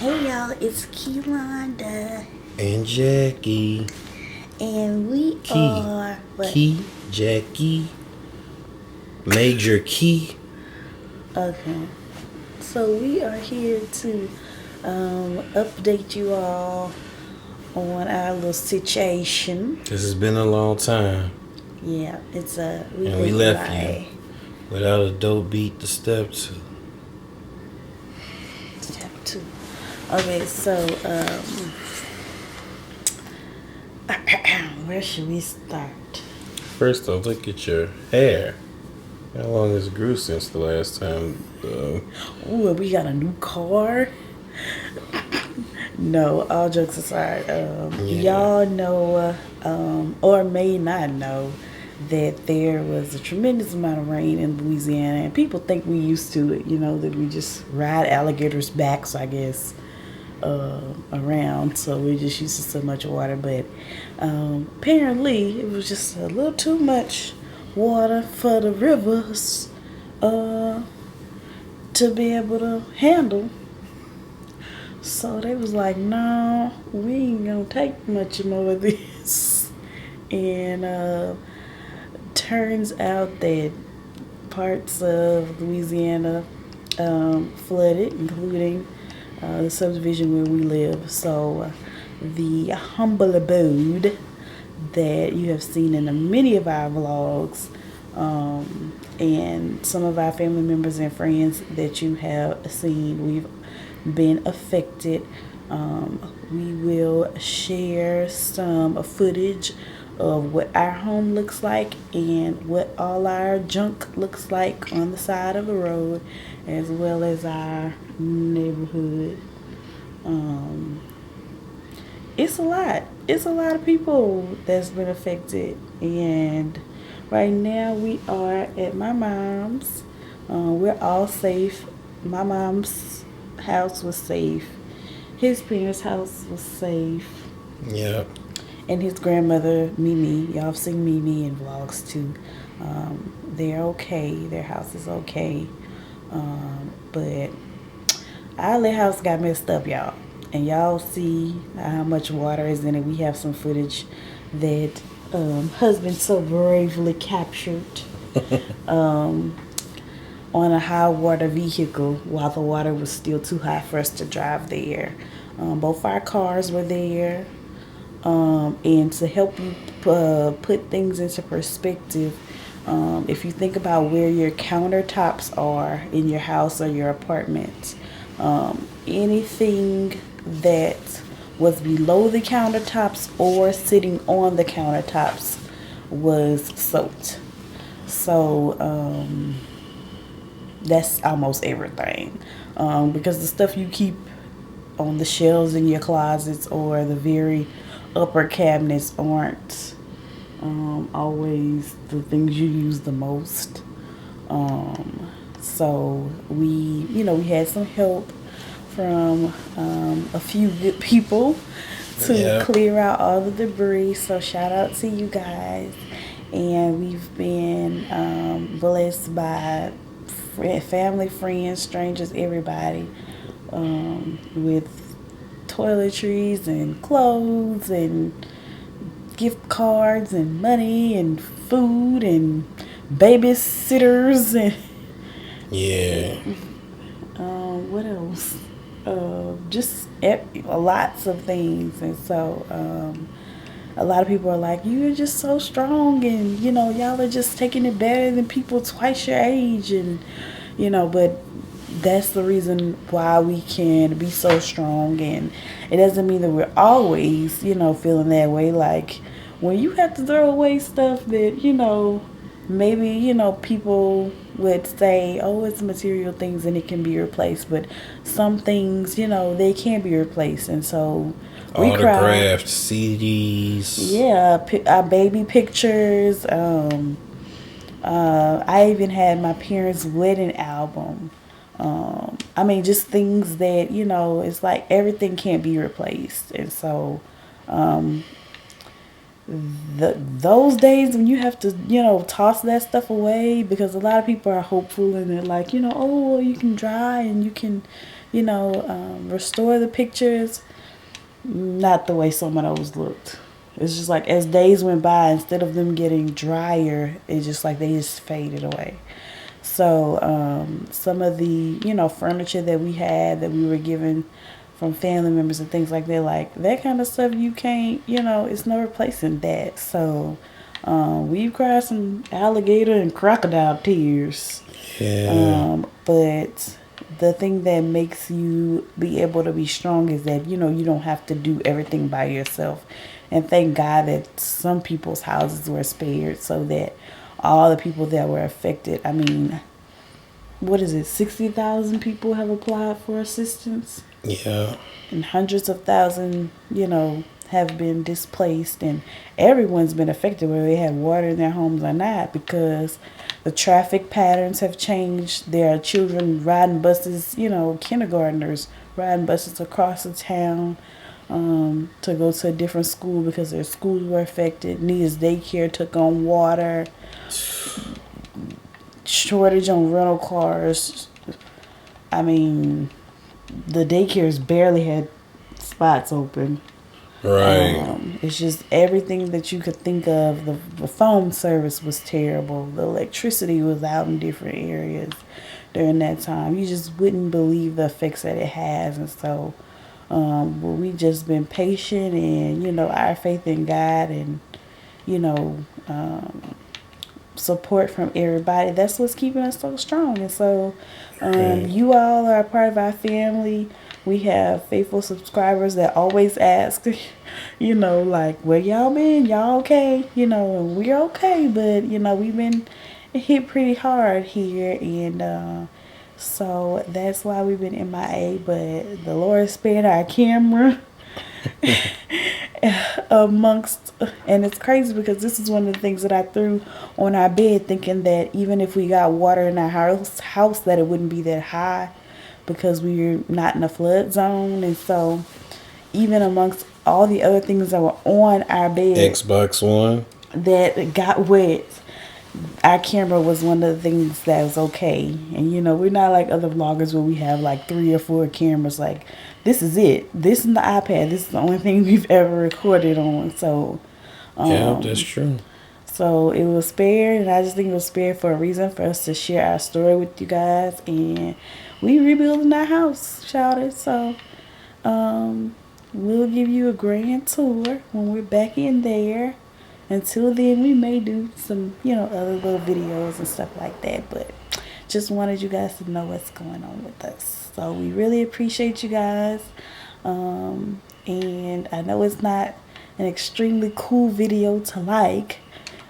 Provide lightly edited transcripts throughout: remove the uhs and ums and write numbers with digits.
Hey y'all, it's Keylonda, And Jackie. and we Key. are what? Key. Jackie. Major Key. Okay, so we are here to update you all on our little situation. This has been a long time. Yeah, it's we And we hate left you M.I.A. without a dope beat to step to. Step 2. Okay, so where should we start? First off, look at your hair. How long has it grew since the last time? Ooh, we got a new car. No, all jokes aside, Yeah. y'all know, or may not know, that there was a tremendous amount of rain in Louisiana, and people think we used to it, that we just ride alligators' backs, I guess, around, so we just used to so much water, but apparently it was just a little too much water for the rivers to be able to handle. So they was like, no, we ain't gonna take much more of this. And turns out that parts of Louisiana flooded, including the subdivision where we live. So the humble abode that you have seen in many of our vlogs, and some of our family members and friends that you have seen, we've been affected. We will share some footage of what our home looks like and what all our junk looks like on the side of the road, as well as our neighborhood. It's a lot. It's a lot of people that's been affected, and right now we are at my mom's. We're all safe. My mom's house was safe. His parents' house was safe. Yeah. And his grandmother, Mimi. Y'all have seen Mimi in vlogs too. They're okay. Their house is okay. But our little house got messed up, y'all. And y'all see how much water is in it. We have some footage that husband so bravely captured on a high water vehicle while the water was still too high for us to drive there. Both our cars were there. And to help you put things into perspective, if you think about where your countertops are in your house or your apartment, anything that was below the countertops or sitting on the countertops was soaked. So that's almost everything, because the stuff you keep on the shelves in your closets or the very upper cabinets aren't always the things you use the most. So we had some help from a few good people to Yeah. clear out all the debris. So shout out to you guys. And we've been blessed by family, friends, strangers, everybody, with toiletries and clothes and gift cards and money and food and babysitters and Yeah. what else? Just lots of things. And so a lot of people are like, you're just so strong, and y'all are just taking it better than people twice your age, and but that's the reason why we can be so strong. And it doesn't mean that we're always feeling that way. Like when you have to throw away stuff that maybe people would say, oh, it's material things and it can be replaced, but some things they can't be replaced. And so we cry. Autographed CDs. Yeah, our baby pictures. I even had my parents' wedding album. I mean, just things that it's like everything can't be replaced. And so those days when you have to toss that stuff away, because a lot of people are hopeful and they're like, oh, well, you can dry and you can restore the pictures, not the way some of those looked. It's just like as days went by, instead of them getting drier, it's just like they just faded away. So some of the furniture that we had that we were given from family members and things like that, like that kind of stuff, you can't, it's no replacing that. So we've cried some alligator and crocodile tears. Yeah. But the thing that makes you be able to be strong is that you don't have to do everything by yourself. And thank God that some people's houses were spared so that all the people that were affected, I mean, what is it, 60,000 people have applied for assistance? Yeah. And hundreds of thousands, have been displaced, and everyone's been affected whether they had water in their homes or not, because the traffic patterns have changed. There are children riding buses, kindergartners riding buses across the town to go to a different school because their schools were affected. Nia's daycare took on water, shortage on rental cars. I mean, the daycares barely had spots open. Right. It's just everything that you could think of. The phone service was terrible. The electricity was out in different areas during that time. You just wouldn't believe the effects that it has. And so we just been patient and, our faith in God and, you know, support from everybody. That's what's keeping us so strong. And so Right. you all are a part of our family. We have faithful subscribers that always ask, like, where y'all been? Y'all okay? And we're okay, but, we've been hit pretty hard here. And so that's why we've been MIA. But the Lord spared our camera amongst, and it's crazy because this is one of the things that I threw on our bed, thinking that even if we got water in our house that it wouldn't be that high because we're not in a flood zone. And so even amongst all the other things that were on our bed Xbox One. that got wet, our camera was one of the things that was okay. And we're not like other vloggers where we have like 3 or 4 cameras. Like, this is it. This is the iPad. This is the only thing we've ever recorded on. So Yeah, that's true. so it was spared, and I just think it was spared for a reason, for us to share our story with you guys. And we rebuilding our house, shout it. So we'll give you a grand tour when we're back in there. Until then, we may do some, other little videos and stuff like that. But just wanted you guys to know what's going on with us. So we really appreciate you guys. And I know it's not an extremely cool video to like,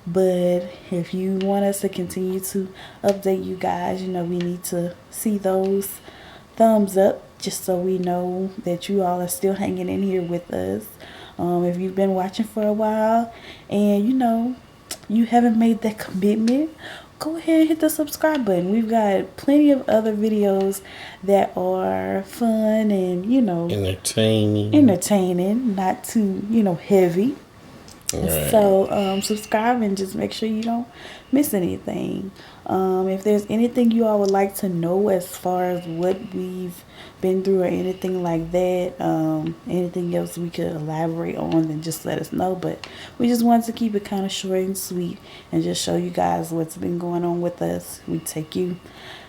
but if you want us to continue to update you guys, we need to see those thumbs up just so we know that you all are still hanging in here with us. If you've been watching for a while and you haven't made that commitment, go ahead and hit the subscribe button. We've got plenty of other videos that are fun and entertaining, not too heavy. Right. So subscribe and just make sure you don't miss anything. If there's anything you all would like to know as far as what we've been through or anything like that, anything else we could elaborate on, then just let us know. But we just wanted to keep it kind of short and sweet and just show you guys what's been going on with us. We take you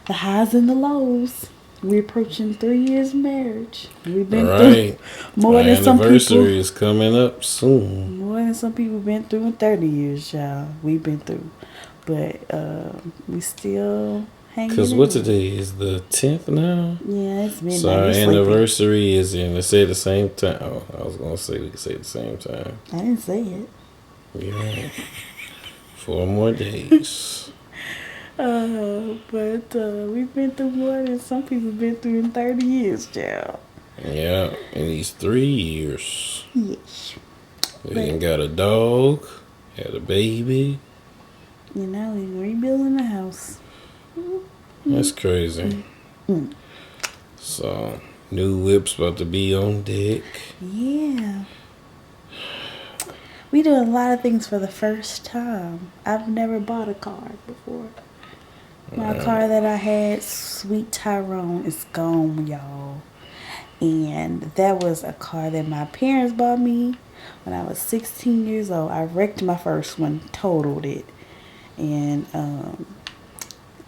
the highs and the lows. We're approaching 3 years of marriage. We've been through more My than some people. anniversary is coming up soon. More than some people been through in 30 years, y'all. We've been through. But we still hanging in. Because what today is the 10th now? Yeah, it's midnight. So our You're sleeping. anniversary is in, let's say the same time. Oh, I was going to say we could say the same time. I didn't say it. Yeah. 4 more days. But we've been through more than some people been through in 30 years, child. Yeah, in these 3 years. Yes. We done got a dog, had a baby. We rebuilding the house. That's crazy. So, new whip's about to be on deck. Yeah. We do a lot of things for the first time. I've never bought a car before. My car that I had, Sweet Tyrone, is gone, y'all. And that was a car that my parents bought me when I was 16 years old. I wrecked my first one, totaled it. And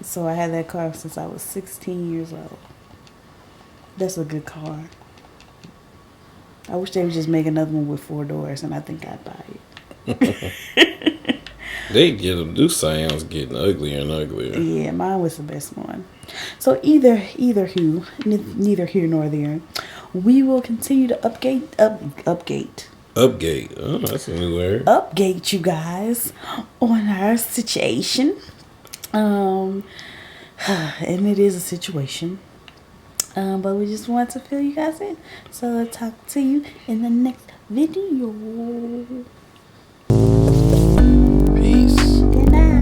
so I had that car since I was 16 years old. That's a good car. I wish they would just make another one with 4 doors, and I think I'd buy it. They get them. New Scion's getting uglier and uglier. Yeah, mine was the best one. So neither here nor there. We will continue to upgate. Upgate. Oh, that's a new word. Update you guys on our situation. And it is a situation. But we just want to fill you guys in. So I'll talk to you in the next video. Peace. Good night.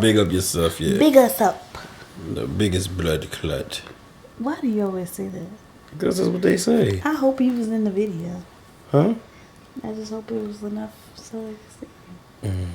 Big up yourself, yeah. Big us up. The biggest blood clot. Why do you always say that? Because that's what they say. I hope he was in the video. Huh? I just hope it was enough so I could see him.